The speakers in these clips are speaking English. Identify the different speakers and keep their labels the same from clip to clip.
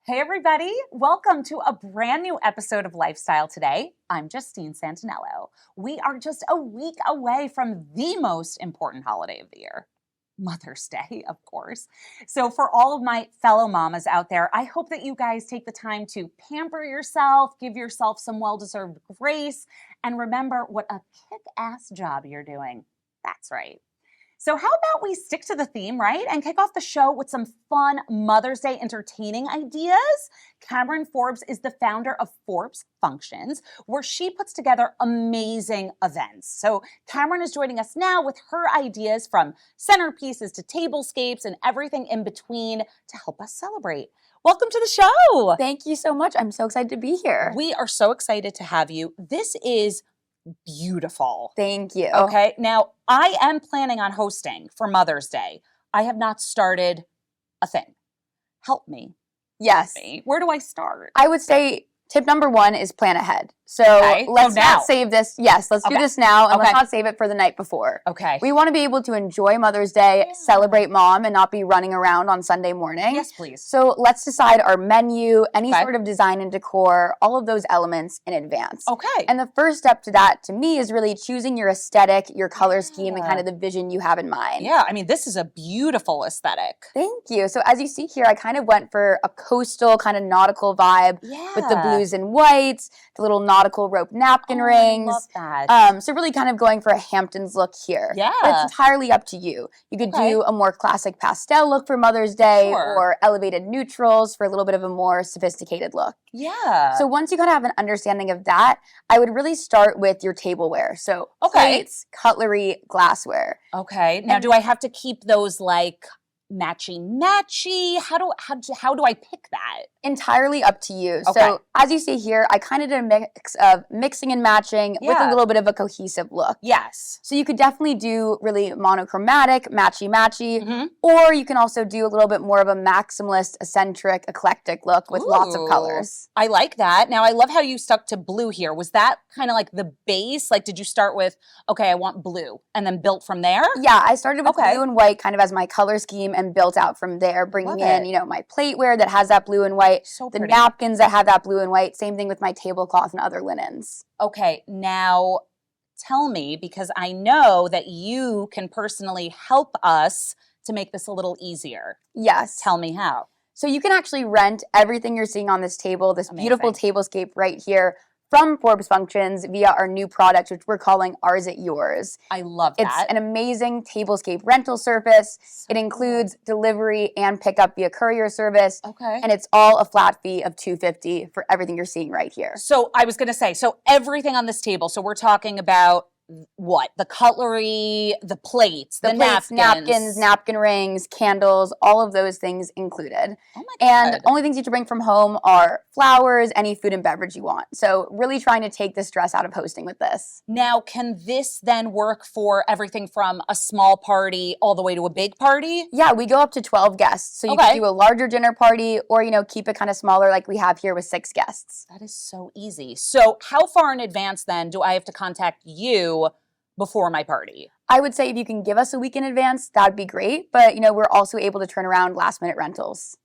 Speaker 1: Hey everybody, welcome to a brand new episode of Lifestyle Today. I'm Justine Santinello. We are just a week away from the most important holiday of the year, Mother's Day, of course. So for all of my fellow mamas out there, I hope that you guys take the time to pamper yourself, give yourself some well-deserved grace, and remember what a kick-ass job you're doing. That's right. So how about we stick to the theme, right? And kick off the show with some fun Mother's Day entertaining ideas. Cameron Forbes is the founder of Forbes Functions, where she puts together amazing events. So Cameron is joining us now with her ideas from centerpieces to tablescapes and everything in between to help us celebrate. Welcome to the show.
Speaker 2: Thank you so much. I'm so excited to be here.
Speaker 1: We are so excited to have you. This is beautiful.
Speaker 2: Thank you.
Speaker 1: Okay. Now, I am planning on hosting for Mother's Day. I have not started a thing. Help me.
Speaker 2: Yes.
Speaker 1: Where do I start?
Speaker 2: I would say tip number one is plan ahead. So let's not save this. Yes, let's do this now and let's not save it for the night before.
Speaker 1: Okay.
Speaker 2: We want to be able to enjoy Mother's Day, celebrate mom, and not be running around on Sunday morning.
Speaker 1: Yes, please.
Speaker 2: So let's decide our menu, any sort of design and decor, all of those elements in advance.
Speaker 1: Okay.
Speaker 2: And the first step to that, to me, is really choosing your aesthetic, your color scheme, and kind of the vision you have in mind.
Speaker 1: Yeah, I mean, this is a beautiful aesthetic.
Speaker 2: Thank you. So as you see here, I kind of went for a coastal kind of nautical vibe with the blues and whites, the little nautical rope napkin rings.
Speaker 1: I love that.
Speaker 2: So really kind of going for a Hamptons look here.
Speaker 1: Yeah.
Speaker 2: But it's entirely up to you. You could do a more classic pastel look for Mother's Day or elevated neutrals for a little bit of a more sophisticated look.
Speaker 1: Yeah.
Speaker 2: So once you kind of have an understanding of that, I would really start with your tableware. So plates, cutlery, glassware.
Speaker 1: Okay. Now, do I have to keep those like matchy? How do I pick that?
Speaker 2: Entirely up to you. So as you see here, I kind of did a mix of mixing and matching with a little bit of a cohesive look.
Speaker 1: Yes.
Speaker 2: So you could definitely do really monochromatic, matchy, or you can also do a little bit more of a maximalist, eccentric, eclectic look with lots of colors.
Speaker 1: I like that. Now, I love how you stuck to blue here. Was that kind of like the base? Like, did you start with, okay, I want blue, and then built from there?
Speaker 2: Yeah, I started with blue and white kind of as my color scheme and built out from there, bringing in, my plateware that has that blue and white, the napkins that have that blue and white, same thing with my tablecloth and other linens.
Speaker 1: Okay, now tell me, because I know that you can personally help us to make this a little easier.
Speaker 2: Yes.
Speaker 1: Tell me how.
Speaker 2: So you can actually rent everything you're seeing on this table, this beautiful tablescape right here, from Forbes Functions via our new product, which we're calling Ours at Yours.
Speaker 1: I love that.
Speaker 2: It's an amazing tablescape rental service. It includes delivery and pickup via courier service.
Speaker 1: Okay.
Speaker 2: And it's all a flat fee of $250 for everything you're seeing right here.
Speaker 1: So I was going to say, so everything on this table, so we're talking about what? The cutlery, the plates, the
Speaker 2: napkins, napkin rings, candles, all of those things included.
Speaker 1: Oh my God.
Speaker 2: And only things you have to bring from home are flowers, any food and beverage you want. So really trying to take the stress out of hosting with this.
Speaker 1: Now, can this then work for everything from a small party all the way to a big party?
Speaker 2: Yeah, we go up to 12 guests. So you can do a larger dinner party or, keep it kind of smaller like we have here with 6 guests.
Speaker 1: That is so easy. So how far in advance then do I have to contact you before my party?
Speaker 2: I would say if you can give us a week in advance, that'd be great. But, we're also able to turn around last minute rentals.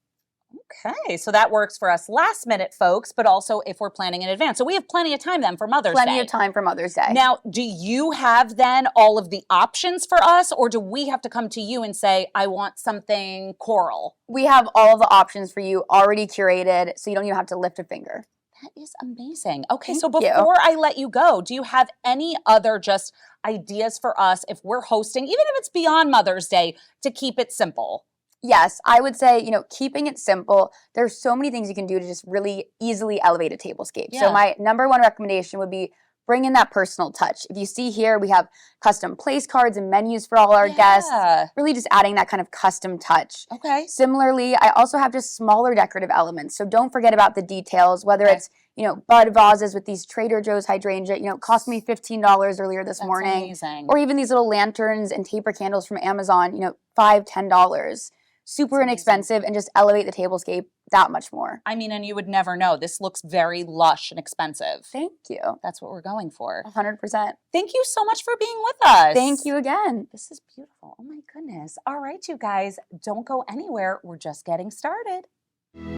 Speaker 1: Okay, so that works for us last minute folks, but also if we're planning in advance. So we have plenty of time then for Mother's Day.
Speaker 2: Plenty of time for Mother's Day.
Speaker 1: Now, do you have then all of the options for us, or do we have to come to you and say, I want something coral?
Speaker 2: We have all of the options for you already curated, so you don't even have to lift a finger.
Speaker 1: That is amazing. Okay, so before I let you go, do you have any other just ideas for us if we're hosting, even if it's beyond Mother's Day, to keep it simple?
Speaker 2: Yes, I would say, keeping it simple, there's so many things you can do to just really easily elevate a tablescape.
Speaker 1: Yeah.
Speaker 2: So my number one recommendation would be bring in that personal touch. If you see here, we have custom place cards and menus for all our guests, really just adding that kind of custom touch.
Speaker 1: Okay.
Speaker 2: Similarly, I also have just smaller decorative elements. So don't forget about the details, whether it's, bud vases with these Trader Joe's hydrangea, cost me $15 earlier this morning.
Speaker 1: Amazing.
Speaker 2: Or even these little lanterns and taper candles from Amazon, $5, $10. Super inexpensive and just elevate the tablescape that much more.
Speaker 1: I mean, and you would never know. This looks very lush and expensive.
Speaker 2: Thank you.
Speaker 1: That's what we're going for.
Speaker 2: 100%.
Speaker 1: Thank you so much for being with us.
Speaker 2: Thank you again.
Speaker 1: This is beautiful. Oh my goodness. All right, you guys, don't go anywhere. We're just getting started.